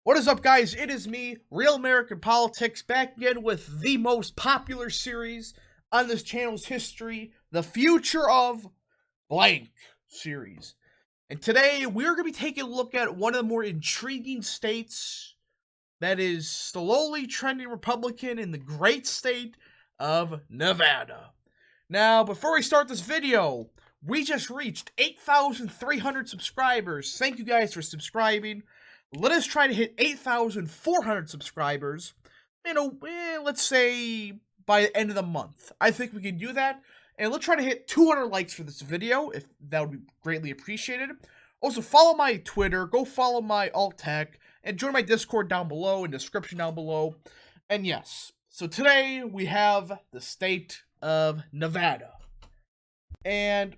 What is up, guys? It is me, Real American Politics, back again with the most popular series on this channel's history, the Future of Blank series. And today, we're going to be taking a look at one of the more intriguing states that is slowly trending Republican in the great state of Nevada. Now, before we start this video, we just reached 8,300 subscribers. Thank you guys for subscribing. Let us try to hit 8,400 subscribers, let's say by the end of the month. I think we can do that. And let's try to hit 200 likes for this video, if that would be greatly appreciated. Also, follow my Twitter, go follow my alt tech, and join my Discord down below, in the description down below. And yes, so today we have the state of Nevada. And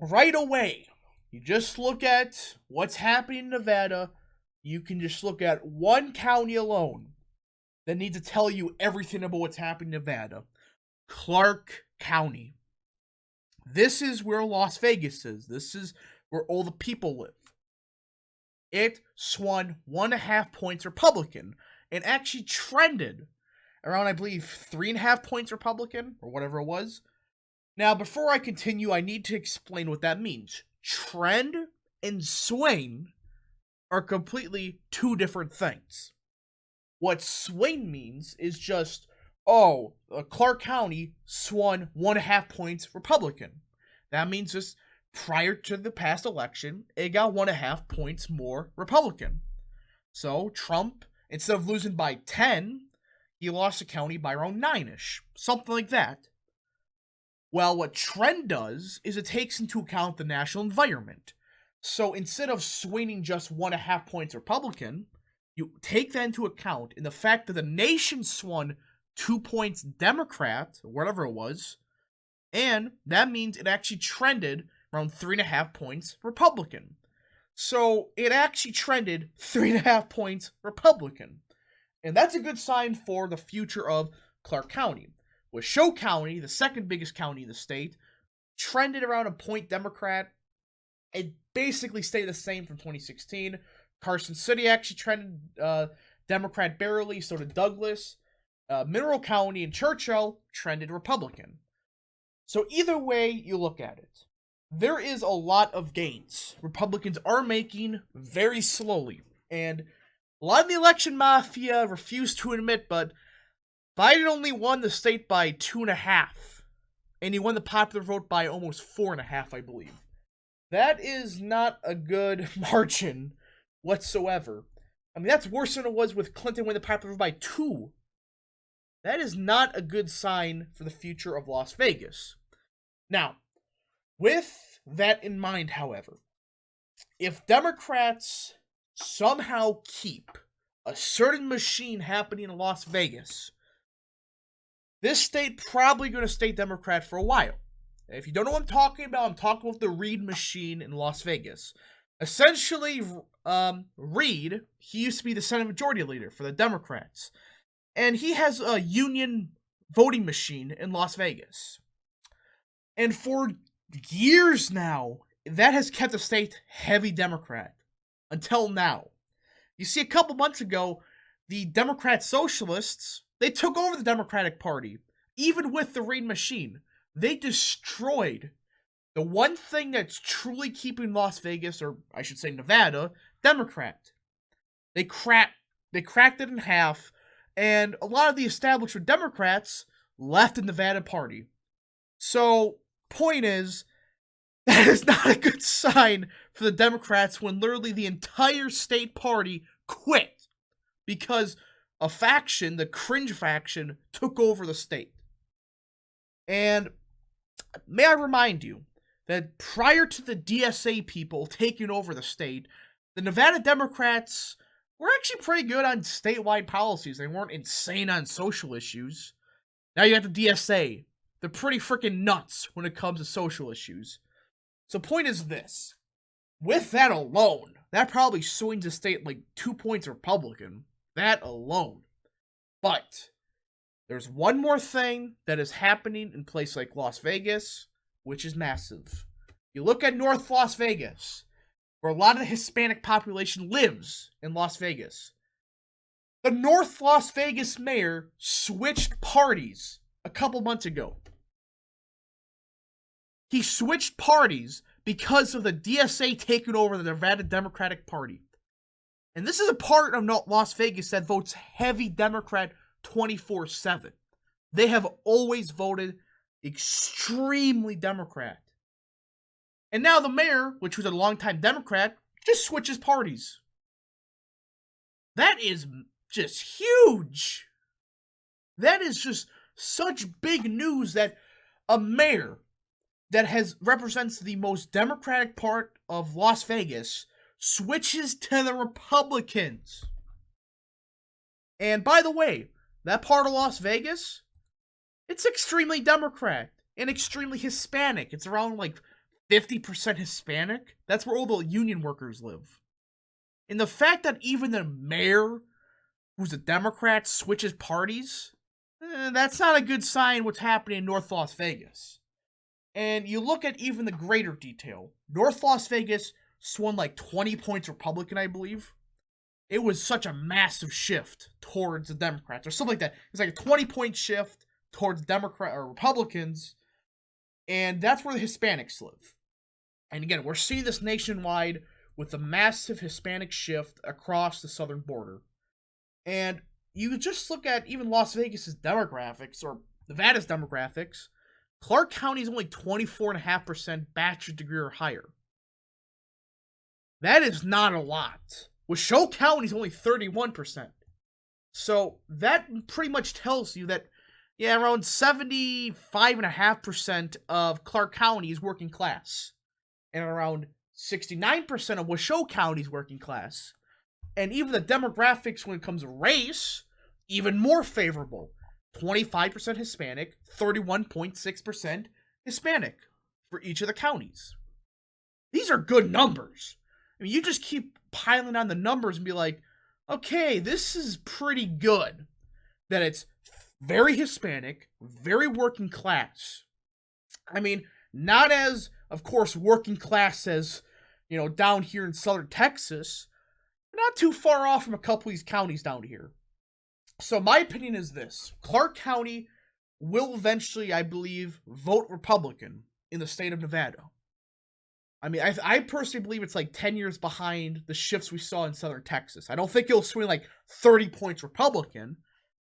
right away, you just look at what's happening in Nevada. You can just look at one county alone that needs to tell you everything about what's happening in Nevada. Clark County. This is where Las Vegas is. This is where all the people live. It swung 1.5 points Republican and actually trended around, I believe, 3.5 points Republican or whatever it was. Now, before I continue, I need to explain what that means. Trend and swing are completely two different things. What swing means is just, Clark County swung 1.5 points Republican. That means just prior to the past election, it got 1.5 points more Republican. So Trump, instead of losing by 10, he lost the county by around 9-ish. Something like that. Well, what trend does is it takes into account the national environment. So instead of swinging just 1.5 points Republican, you take that into account in the fact that the nation swung 2 points Democrat, or whatever it was, and that means it actually trended around 3.5 points Republican. So it actually trended 3.5 points Republican. And that's a good sign for the future of Clark County. Washoe County, the second biggest county in the state, trended around a point Democrat. It basically stayed the same from 2016. Carson City actually trended Democrat barely, so did Douglas. Mineral County and Churchill trended Republican. So either way you look at it, there is a lot of gains Republicans are making very slowly. And a lot of the election mafia refused to admit, but Biden only won the state by 2.5. And he won the popular vote by almost 4.5, I believe. That is not a good margin whatsoever. I mean, that's worse than it was with Clinton winning the popular vote by 2. That is not a good sign for the future of Las Vegas. Now, with that in mind, however, if Democrats somehow keep a certain machine happening in Las Vegas, this state probably going to stay Democrat for a while. If you don't know what I'm talking about the Reid machine in Las Vegas. Essentially, Reid, he used to be the Senate Majority Leader for the Democrats. And he has a union voting machine in Las Vegas. And for years now, that has kept the state heavy Democrat. Until now. You see, a couple months ago, the Democrat Socialists, they took over the Democratic Party. Even with the Reid machine. They destroyed the one thing that's truly keeping Las Vegas, or I should say Nevada, Democrat. They cracked it in half, and a lot of the established Democrats left the Nevada Party. So, point is, that is not a good sign for the Democrats when literally the entire state party quit because a faction, the cringe faction, took over the state. And may I remind you that prior to the DSA people taking over the state, the Nevada Democrats were actually pretty good on statewide policies. They weren't insane on social issues. Now you got the DSA. They're pretty freaking nuts when it comes to social issues. So point is this. With that alone, that probably swings the state like 2 points Republican. That alone. But there's one more thing that is happening in places like Las Vegas, which is massive. You look at North Las Vegas, where a lot of the Hispanic population lives in Las Vegas. The North Las Vegas mayor switched parties a couple months ago. He switched parties because of the DSA taking over the Nevada Democratic Party. And this is a part of Las Vegas that votes heavy Democrat 24/7. They have always voted extremely Democrat. And now the mayor, which was a longtime Democrat, just switches parties. That is just huge. That is just such big news that a mayor that represents the most Democratic part of Las Vegas switches to the Republicans. And by the way, that part of Las Vegas, it's extremely Democrat and extremely Hispanic. It's around like 50% Hispanic. That's where all the union workers live. And the fact that even the mayor, who's a Democrat, switches parties, that's not a good sign what's happening in North Las Vegas. And you look at even the greater detail. North Las Vegas swung like 20 points Republican, I believe. It was such a massive shift towards the Democrats, or something like that. It's like a 20-point shift towards Democrat or Republicans, and that's where the Hispanics live. And again, we're seeing this nationwide with a massive Hispanic shift across the southern border. And you just look at even Las Vegas's demographics, or Nevada's demographics. Clark County is only 24.5% bachelor's degree or higher. That is not a lot. Washoe County is only 31%. So that pretty much tells you that, around 75.5% of Clark County is working class. And around 69% of Washoe County is working class. And even the demographics when it comes to race, even more favorable. 25% Hispanic, 31.6% Hispanic for each of the counties. These are good numbers. I mean, you just keep piling on the numbers and be like, okay, this is pretty good. That it's very Hispanic, very working class. I mean, not as, of course, working class as, down here in southern Texas. Not too far off from a couple of these counties down here. So my opinion is this. Clark County will eventually, I believe, vote Republican in the state of Nevada. I mean, I personally believe it's like 10 years behind the shifts we saw in southern Texas. I don't think it'll swing like 30 points Republican,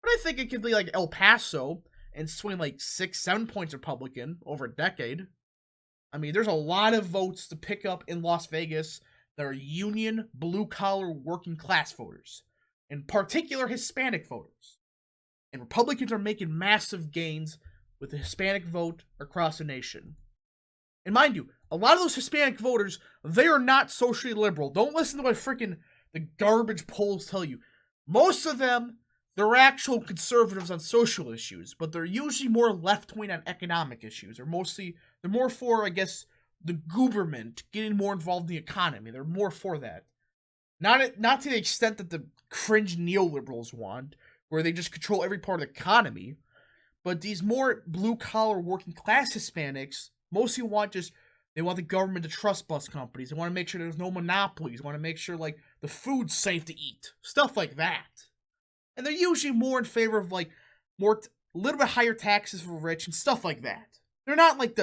but I think it could be like El Paso and swing like 6-7 points Republican over a decade. I mean, there's a lot of votes to pick up in Las Vegas that are union, blue-collar, working-class voters. In particular, Hispanic voters. And Republicans are making massive gains with the Hispanic vote across the nation. And mind you, a lot of those Hispanic voters, they are not socially liberal. Don't listen to what the garbage polls tell you. Most of them, they're actual conservatives on social issues, but they're usually more left-wing on economic issues. They're more for, I guess, the government getting more involved in the economy. They're more for that. Not to the extent that the cringe neoliberals want, where they just control every part of the economy, but these more blue-collar working-class Hispanics mostly they want the government to trust bus companies. They want to make sure there's no monopolies. They want to make sure, like, the food's safe to eat. Stuff like that. And they're usually more in favor of, like, a little bit higher taxes for rich and stuff like that. They're not, like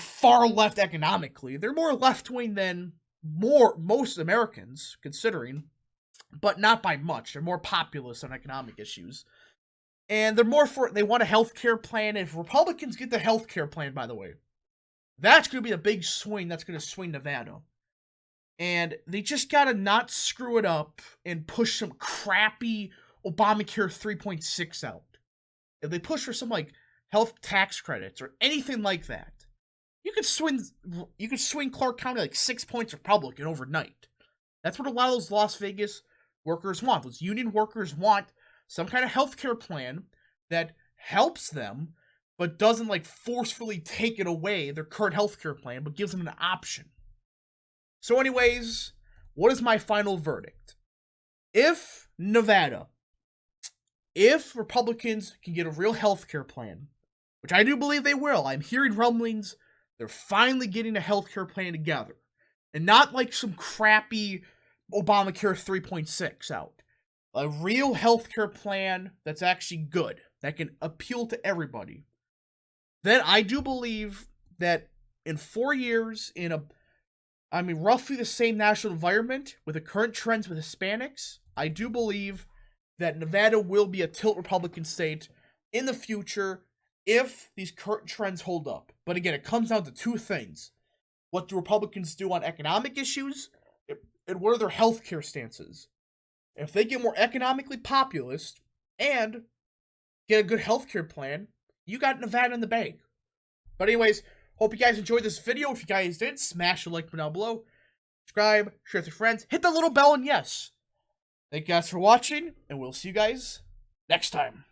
far left economically. They're more left-wing than most Americans, considering, but not by much. They're more populist on economic issues. And they want a healthcare plan. If Republicans get the healthcare plan, by the way, that's going to be a big swing. That's going to swing Nevada. And they just got to not screw it up and push some crappy Obamacare 3.6 out. If they push for some, like, health tax credits or anything like that, you could swing Clark County like 6 points Republican overnight. That's what a lot of those Las Vegas workers want. Those union workers want some kind of healthcare plan that helps them, but doesn't like forcefully take it away, their current healthcare plan, but gives them an option. So anyways, what is my final verdict? If Republicans can get a real healthcare plan, which I do believe they will, I'm hearing rumblings they're finally getting a healthcare plan together. And not like some crappy Obamacare 3.6 out. a real healthcare plan that's actually good, that can appeal to everybody, then I do believe that in 4 years, roughly the same national environment with the current trends with Hispanics, I do believe that Nevada will be a tilt Republican state in the future if these current trends hold up. But again, it comes down to two things. What do Republicans do on economic issues? And what are their healthcare stances? If they get more economically populist and get a good healthcare plan, you got Nevada in the bag. But anyways, hope you guys enjoyed this video. If you guys did, smash the like button down below. Subscribe, share with your friends, hit the little bell, and yes. Thank you guys for watching, and we'll see you guys next time.